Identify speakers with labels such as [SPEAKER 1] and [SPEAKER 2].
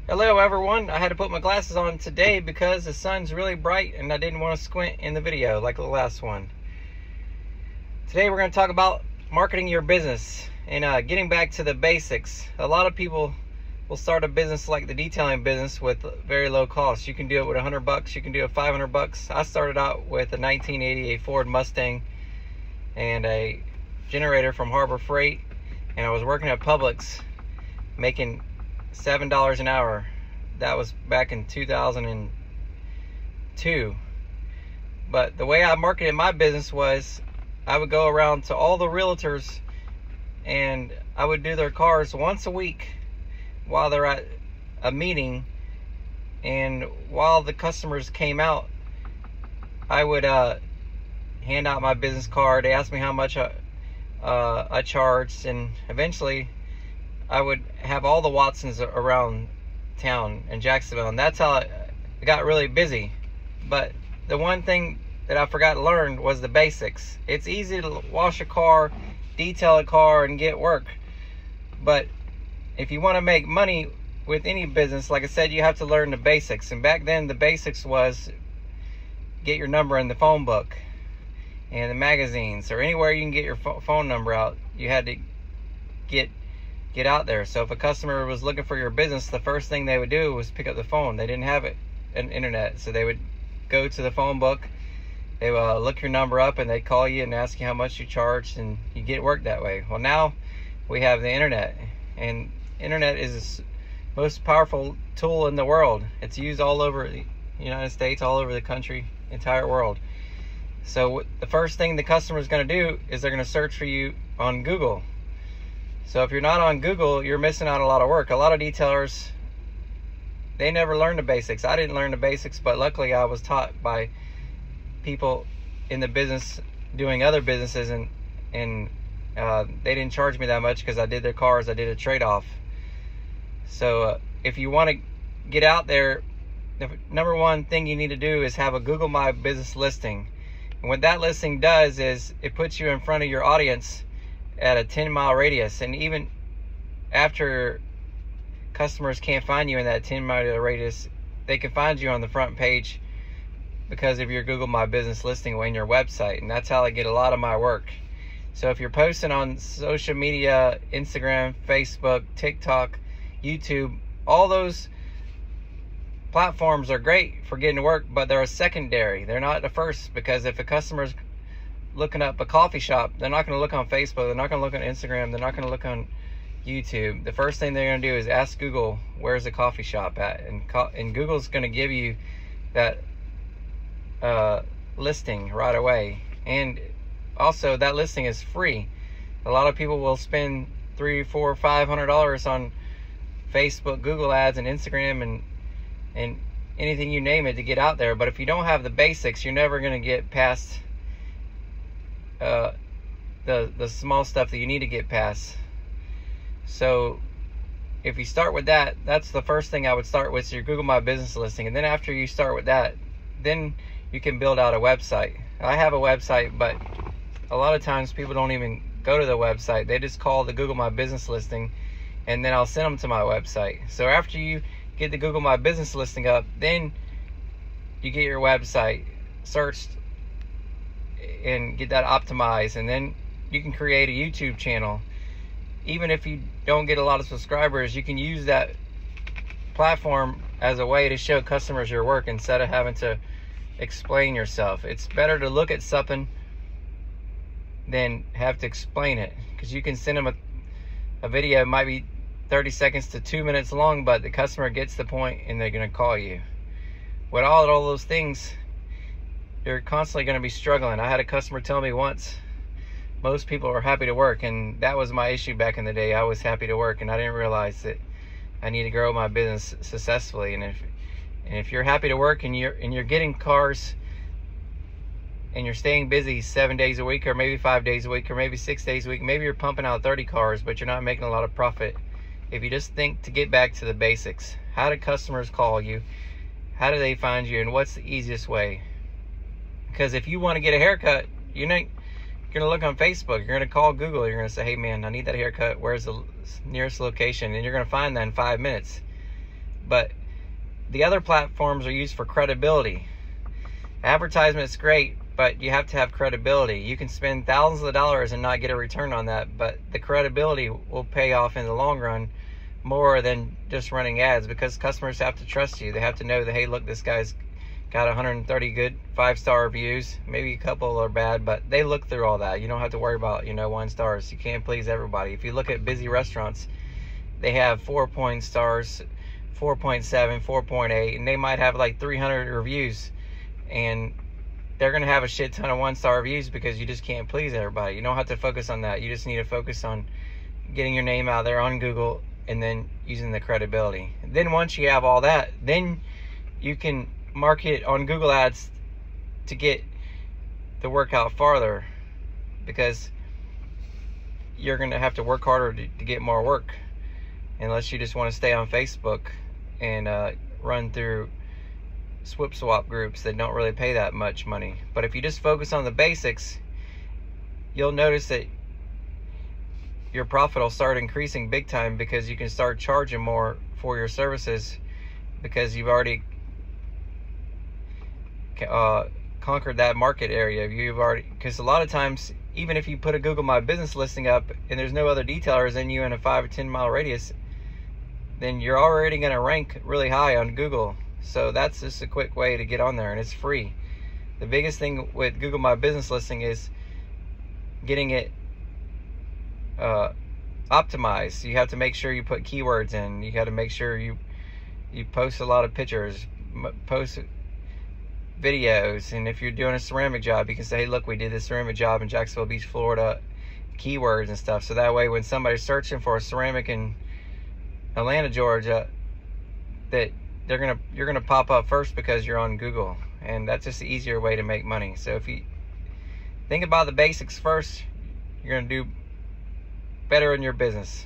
[SPEAKER 1] Hello everyone, I had to put my glasses on today because the sun's really bright and I didn't want to squint in the video like the last one. Today we're going to talk about marketing your business and getting back to the basics. A lot of people will start a business like the detailing business with very low cost. You can do it with $100, you can do it $500. I started out with a 1988 Ford Mustang and a generator from Harbor Freight, and I was working at Publix making $7 an hour. That was back in 2002. But the way I marketed my business was I would go around to all the realtors and I would do their cars once a week while they're at a meeting, and while the customers came out I would hand out my business card. They asked me how much I charged, and eventually I would have all the Watsons around town in Jacksonville, and that's how it got really busy. But the one thing that I forgot to learn was the basics. It's easy to wash a car, detail a car, and get work. But if you want to make money with any business, like I said, you have to learn the basics. And back then, the basics was get your number in the phone book and the magazines, or anywhere you can get your phone number out. You had to get out there. So if a customer was looking for your business, the first thing they would do was pick up the phone. They didn't have an internet, so they would go to the phone book, they would look your number up, and they'd call you and ask you how much you charged, and you get work that way. Well, now we have the internet, and internet is the most powerful tool in the world. It's used all over the United States, all over the country, entire world. So the first thing the customer is going to do is they're going to search for you on Google. So if you're not on Google, you're missing out on a lot of work. A lot of detailers, they never learn the basics. I didn't learn the basics, but luckily I was taught by people in the business doing other businesses, and they didn't charge me that much because I did their cars. I did a trade-off. So if you want to get out there, the number one thing you need to do is have a Google My Business listing. And what that listing does is it puts you in front of your audience at a 10-mile radius, and even after customers can't find you in that 10-mile radius, they can find you on the front page because of your Google My Business listing on your website. And that's how I get a lot of my work. So if you're posting on social media, Instagram, Facebook, TikTok, YouTube, all those platforms are great for getting to work, but they're a secondary. They're not the first, because if a customer's looking up a coffee shop, they're not going to look on Facebook, they're not going to look on Instagram, they're not going to look on YouTube. The first thing they're going to do is ask Google, where's the coffee shop at? And Google's going to give you that listing right away. And also, that listing is free. A lot of people will spend $300, $400, $500 on Facebook, Google ads, and Instagram, and anything you name it to get out there. But if you don't have the basics, you're never going to get past the small stuff that you need to get past. So if you start with that, that's the first thing I would start with, is your Google My Business listing. And then after you start with that, then you can build out a website. I have a website, but a lot of times people don't even go to the website. They just call the Google My Business listing, and then I'll send them to my website. So after you get the Google My Business listing up, then you get your website searched and get that optimized, and then you can create a YouTube channel. Even if you don't get a lot of subscribers, you can use that platform as a way to show customers your work instead of having to explain yourself. It's better to look at something than have to explain it, because you can send them a video. It might be 30 seconds to 2 minutes long, but the customer gets the point and they're going to call you. With all those things, you're constantly going to be struggling. I had a customer tell me once, most people are happy to work, and that was my issue back in the day. I was happy to work, and I didn't realize that I need to grow my business successfully. And if you're happy to work and you're getting cars and you're staying busy 7 days a week, or maybe 5 days a week, or maybe 6 days a week, maybe you're pumping out 30 cars, but you're not making a lot of profit. If you just think to get back to the basics, how do customers call you? How do they find you? And what's the easiest way? Because if you want to get a haircut, you're going to look on Facebook, you're going to call Google, you're going to say, hey man, I need that haircut, where's the nearest location? And you're going to find that in 5 minutes. But the other platforms are used for credibility. Advertisement is great, but you have to have credibility. You can spend thousands of dollars and not get a return on that, but the credibility will pay off in the long run more than just running ads, because customers have to trust you. They have to know that, hey, look, this guy's got 130 good 5-star reviews. Maybe a couple are bad, but they look through all that. You don't have to worry about 1 stars. You can't please everybody. If you look at busy restaurants, they have 4 stars, 4.7, 4.8, and they might have like 300 reviews, and they're gonna have a shit ton of 1-star reviews because you just can't please everybody. You don't have to focus on that. You just need to focus on getting your name out there on Google and then using the credibility. Then once you have all that, then you can market on Google Ads to get the work out farther, because you're gonna have to work harder to get more work, unless you just want to stay on Facebook and run through swip swap groups that don't really pay that much money. But if you just focus on the basics, you'll notice that your profit will start increasing big time, because you can start charging more for your services, because you've already conquered that market area. Because a lot of times, even if you put a Google My Business listing up and there's no other detailers than you in a 5 or 10 mile radius, then you're already going to rank really high on Google. So that's just a quick way to get on there, and it's free. The biggest thing with Google My Business listing is getting it optimized. You have to make sure you put keywords in. You got to make sure you post a lot of pictures, post videos, and if you're doing a ceramic job, you can say, hey, look, we did this ceramic job in Jacksonville Beach, Florida, keywords and stuff. So that way, when somebody's searching for a ceramic in Atlanta, Georgia, that you're gonna pop up first because you're on Google, and that's just the easier way to make money. So if you think about the basics first, you're gonna do better in your business.